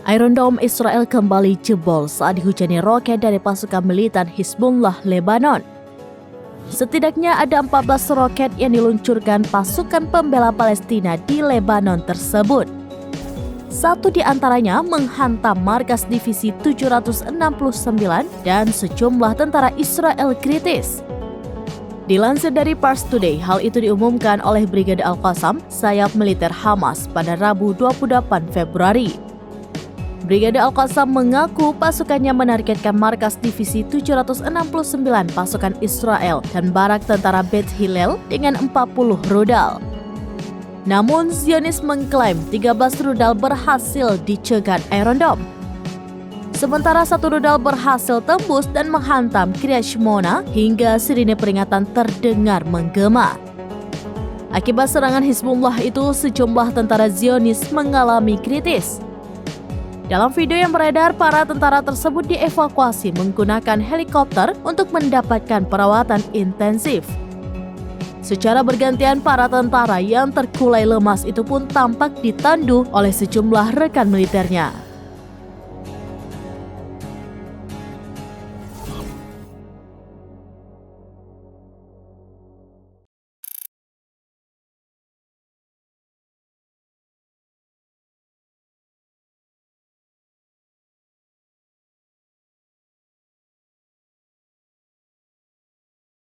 Iron Dome Israel kembali jebol saat dihujani roket dari pasukan militan Hizbullah Lebanon. Setidaknya ada 14 roket yang diluncurkan pasukan pembela Palestina di Lebanon tersebut. Satu di antaranya menghantam markas divisi 769 dan sejumlah tentara Israel kritis. Dilansir dari Pars Today, hal itu diumumkan oleh Brigade Al-Qassam, sayap militer Hamas pada Rabu 28 Februari. Brigade Al-Qassam mengaku pasukannya menargetkan markas divisi 769 pasukan Israel dan barak tentara Beit Hillel dengan 40 rudal. Namun Zionis mengklaim 13 rudal berhasil dicegat Iron Dome. Sementara satu rudal berhasil tembus dan menghantam Kiryat Shmona hingga sirine peringatan terdengar menggema. Akibat serangan Hizbullah itu, sejumlah tentara Zionis mengalami kritis. Dalam video yang beredar, para tentara tersebut dievakuasi menggunakan helikopter untuk mendapatkan perawatan intensif. Secara bergantian, para tentara yang terkulai lemas itu pun tampak ditandu oleh sejumlah rekan militernya.